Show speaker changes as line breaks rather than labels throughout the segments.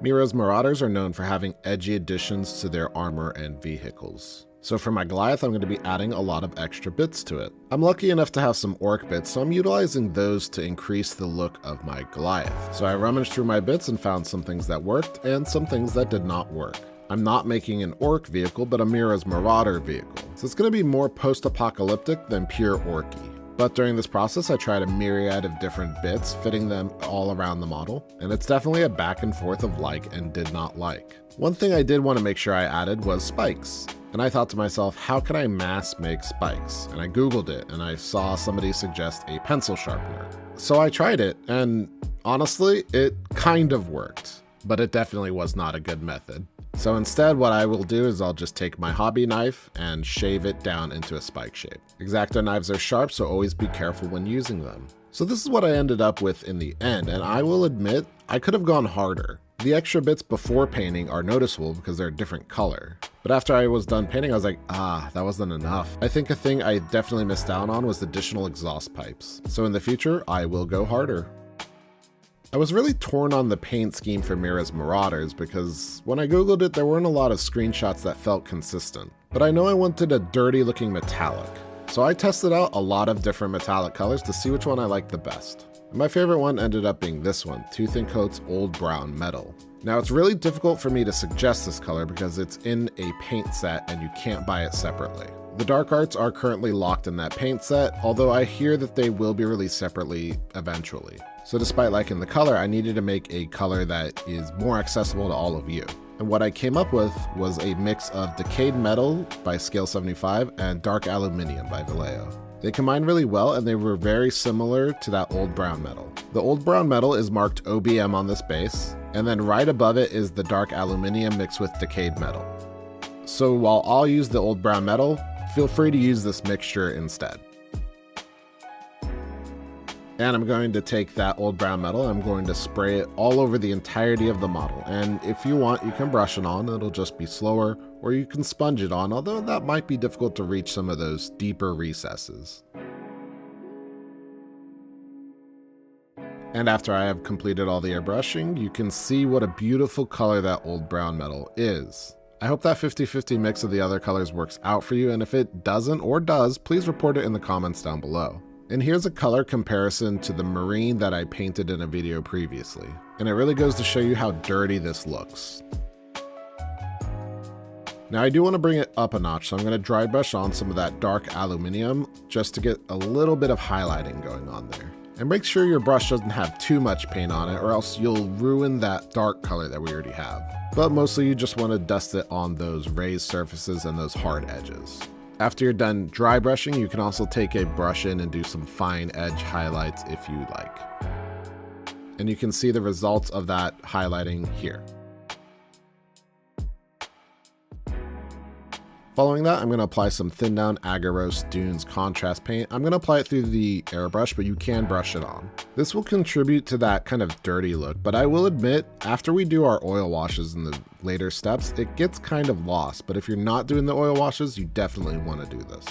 Mira's Marauders are known for having edgy additions to their armor and vehicles. So for my Goliath, I'm going to be adding a lot of extra bits to it. I'm lucky enough to have some orc bits, so I'm utilizing those to increase the look of my Goliath. So I rummaged through my bits and found some things that worked and some things that did not work. I'm not making an orc vehicle, but a Mira's Marauder vehicle. So it's going to be more post-apocalyptic than pure orky. But during this process, I tried a myriad of different bits, fitting them all around the model, and it's definitely a back and forth of like and did not like. One thing I did want to make sure I added was spikes. And I thought to myself, how can I mass make spikes? And I Googled it and I saw somebody suggest a pencil sharpener. So I tried it and honestly, it kind of worked, but it definitely was not a good method. So instead, what I will do is I'll just take my hobby knife and shave it down into a spike shape. X-Acto knives are sharp, so always be careful when using them. So this is what I ended up with in the end, and I will admit, I could have gone harder. The extra bits before painting are noticeable because they're a different color. But after I was done painting, I was like, that wasn't enough. I think a thing I definitely missed out on was additional exhaust pipes. So in the future, I will go harder. I was really torn on the paint scheme for Mira's Marauders because when I Googled it, there weren't a lot of screenshots that felt consistent. But I know I wanted a dirty looking metallic. So I tested out a lot of different metallic colors to see which one I liked the best. My favorite one ended up being this one, Tooth & Coat's Old Brown Metal. Now it's really difficult for me to suggest this color because it's in a paint set and you can't buy it separately. The dark arts are currently locked in that paint set, although I hear that they will be released separately eventually. So despite liking the color, I needed to make a color that is more accessible to all of you. And what I came up with was a mix of Decayed Metal by Scale 75 and Dark Aluminium by Vallejo. They combined really well and they were very similar to that Old Brown Metal. The Old Brown Metal is marked OBM on this base, and then right above it is the Dark Aluminium mixed with Decayed Metal. So while I'll use the Old Brown Metal, feel free to use this mixture instead. And I'm going to take that Old Brown Metal, I'm going to spray it all over the entirety of the model. And if you want, you can brush it on, it'll just be slower, or you can sponge it on, although that might be difficult to reach some of those deeper recesses. And after I have completed all the airbrushing, you can see what a beautiful color that Old Brown Metal is. I hope that 50-50 mix of the other colors works out for you, and if it doesn't or does, please report it in the comments down below. And here's a color comparison to the marine that I painted in a video previously. And it really goes to show you how dirty this looks. Now I do want to bring it up a notch, so I'm going to dry brush on some of that dark aluminium just to get a little bit of highlighting going on there. And make sure your brush doesn't have too much paint on it or else you'll ruin that dark color that we already have. But mostly you just want to dust it on those raised surfaces and those hard edges. After you're done dry brushing, you can also take a brush in and do some fine edge highlights if you like. And you can see the results of that highlighting here. Following that, I'm going to apply some Thin Down Agaros Dunes contrast paint. I'm going to apply it through the airbrush, but you can brush it on. This will contribute to that kind of dirty look, but I will admit, after we do our oil washes in the later steps, it gets kind of lost. But if you're not doing the oil washes, you definitely want to do this.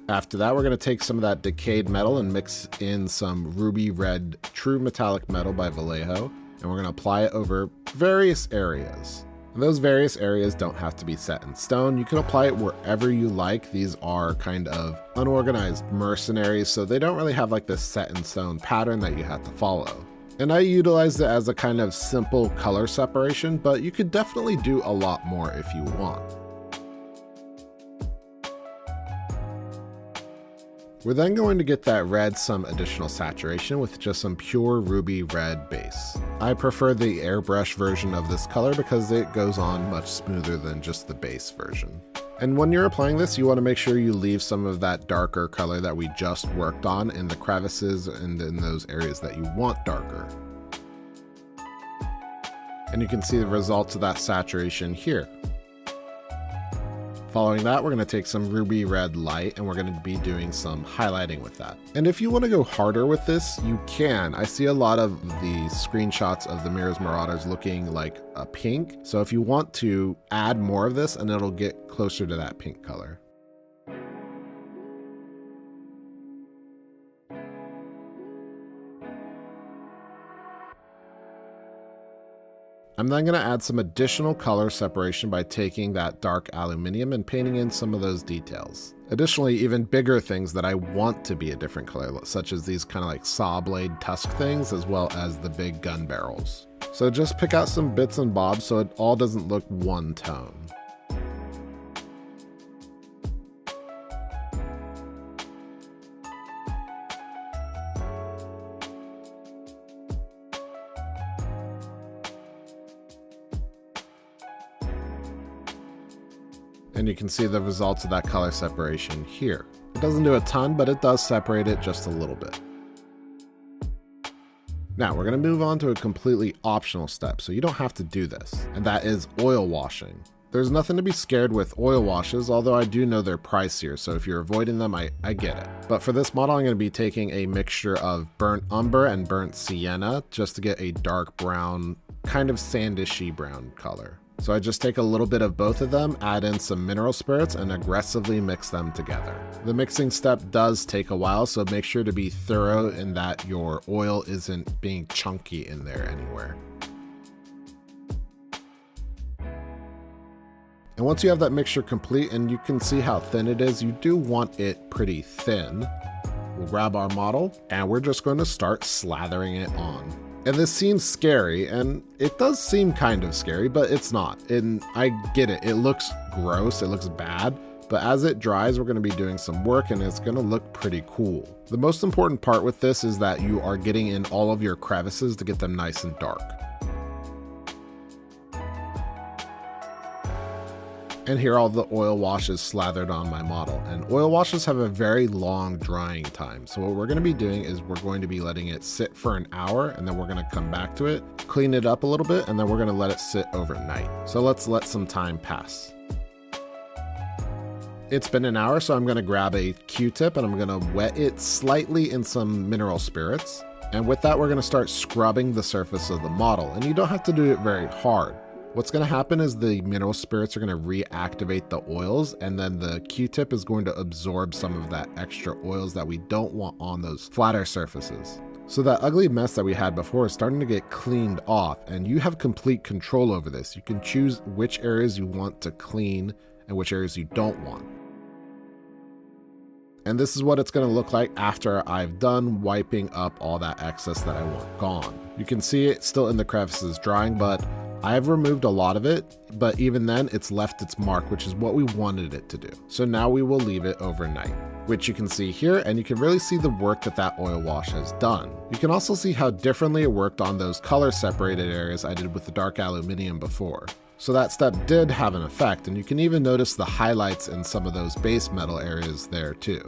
After that, we're going to take some of that Decayed Metal and mix in some Ruby Red True Metallic Metal by Vallejo. And we're going to apply it over various areas. And those various areas don't have to be set in stone. You can apply it wherever you like. These are kind of unorganized mercenaries, so they don't really have like this set in stone pattern that you have to follow. And I utilized it as a kind of simple color separation, but you could definitely do a lot more if you want. We're then going to get that red some additional saturation with just some pure ruby red base. I prefer the airbrush version of this color because it goes on much smoother than just the base version. And when you're applying this, you want to make sure you leave some of that darker color that we just worked on in the crevices and in those areas that you want darker. And you can see the results of that saturation here. Following that, we're going to take some Ruby Red Light and we're going to be doing some highlighting with that. And if you want to go harder with this, you can. I see a lot of the screenshots of the Mira's Marauders looking like a pink. So if you want to add more of this, and it'll get closer to that pink color. I'm then going to add some additional color separation by taking that dark aluminum and painting in some of those details. Additionally, even bigger things that I want to be a different color, such as these kind of like saw blade tusk things, as well as the big gun barrels. So just pick out some bits and bobs so it all doesn't look one tone. And you can see the results of that color separation here. It doesn't do a ton, but it does separate it just a little bit. Now we're going to move on to a completely optional step, so you don't have to do this, and that is oil washing. There's nothing to be scared with oil washes, although I do know they're pricier, so if you're avoiding them, I get it. But for this model, I'm going to be taking a mixture of burnt umber and burnt sienna just to get a dark brown, kind of sandishy brown color. So I just take a little bit of both of them, add in some mineral spirits, and aggressively mix them together. The mixing step does take a while, so make sure to be thorough in that your oil isn't being chunky in there anywhere. And once you have that mixture complete and you can see how thin it is, you do want it pretty thin. We'll grab our model and we're just going to start slathering it on. And this seems scary, and it does seem kind of scary, but it's not. And I get it. It looks gross. It looks bad. But as it dries, we're going to be doing some work, and it's going to look pretty cool. The most important part with this is that you are getting in all of your crevices to get them nice and dark. And here all the oil wash is slathered on my model. And oil washes have a very long drying time. So what we're going to be doing is we're going to be letting it sit for an hour, and then we're going to come back to it, clean it up a little bit, and then we're going to let it sit overnight. So let's let some time pass. It's been an hour, so I'm going to grab a Q-tip and I'm going to wet it slightly in some mineral spirits. And with that, we're going to start scrubbing the surface of the model. And you don't have to do it very hard. What's going to happen is the mineral spirits are going to reactivate the oils, and then the Q-tip is going to absorb some of that extra oils that we don't want on those flatter surfaces. So that ugly mess that we had before is starting to get cleaned off, and you have complete control over this. You can choose which areas you want to clean and which areas you don't want. And this is what it's going to look like after I've done wiping up all that excess that I want gone. You can see it still in the crevices drying, but I've removed a lot of it, but even then it's left its mark, which is what we wanted it to do. So now we will leave it overnight, which you can see here, and you can really see the work that that oil wash has done. You can also see how differently it worked on those color separated areas I did with the dark aluminum before. So that step did have an effect, and you can even notice the highlights in some of those base metal areas there too.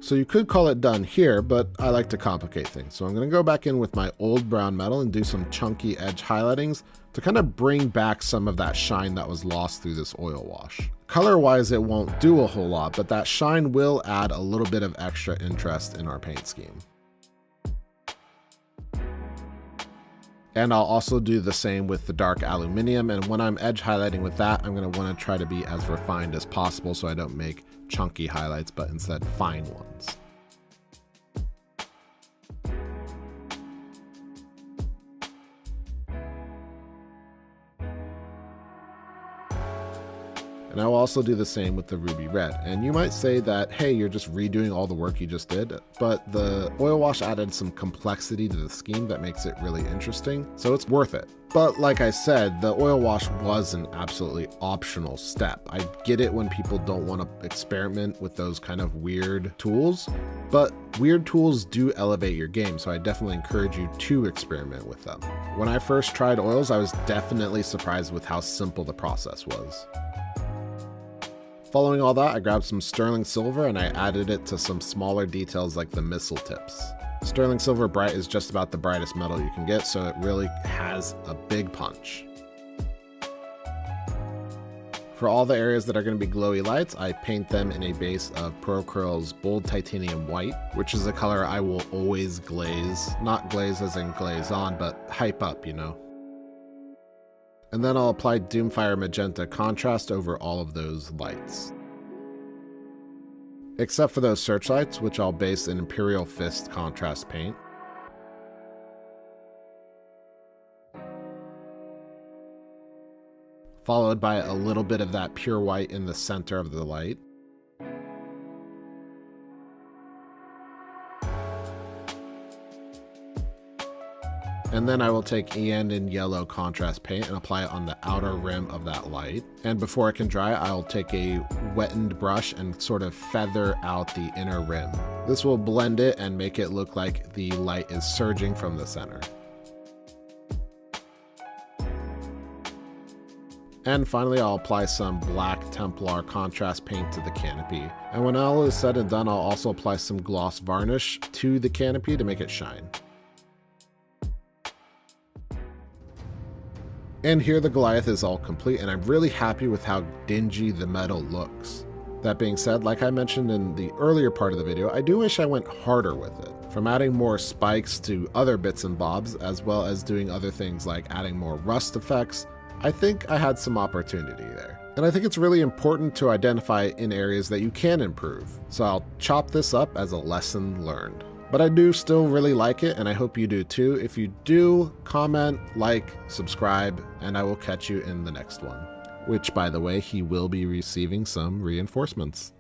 So you could call it done here, but I like to complicate things. So I'm going to go back in with my old brown metal and do some chunky edge highlightings to kind of bring back some of that shine that was lost through this oil wash. Color-wise, it won't do a whole lot, but that shine will add a little bit of extra interest in our paint scheme. And I'll also do the same with the dark aluminum, and when I'm edge highlighting with that, I'm going to want to try to be as refined as possible so I don't make chunky highlights, but instead fine ones. And I will also do the same with the ruby red. And you might say that, hey, you're just redoing all the work you just did, but the oil wash added some complexity to the scheme that makes it really interesting, so it's worth it. But like I said, the oil wash was an absolutely optional step. I get it when people don't want to experiment with those kind of weird tools, but weird tools do elevate your game, so I definitely encourage you to experiment with them. When I first tried oils, I was definitely surprised with how simple the process was. Following all that, I grabbed some sterling silver and I added it to some smaller details like the missile tips. Sterling silver bright is just about the brightest metal you can get, so it really has a big punch. For all the areas that are going to be glowy lights, I paint them in a base of ProCurl's Bold Titanium White, which is a color I will always glaze. Not glaze as in glaze on, but hype up, you know. And then I'll apply Doomfire Magenta contrast over all of those lights. Except for those searchlights, which I'll base in Imperial Fist contrast paint. followed by a little bit of that pure white in the center of the light. And then I will take Ian in yellow contrast paint and apply it on the outer rim of that light. And before it can dry, I'll take a wettened brush and sort of feather out the inner rim. This will blend it and make it look like the light is surging from the center. And finally, I'll apply some black Templar contrast paint to the canopy. And when all is said and done, I'll also apply some gloss varnish to the canopy to make it shine. And here the Goliath is all complete, and I'm really happy with how dingy the metal looks. That being said, like I mentioned in the earlier part of the video, I do wish I went harder with it. From adding more spikes to other bits and bobs, as well as doing other things like adding more rust effects, I think I had some opportunity there. And I think it's really important to identify in areas that you can improve. So I'll chop this up as a lesson learned. But I do still really like it, and I hope you do too. If you do, comment, like, subscribe, and I will catch you in the next one. Which, by the way, he will be receiving some reinforcements.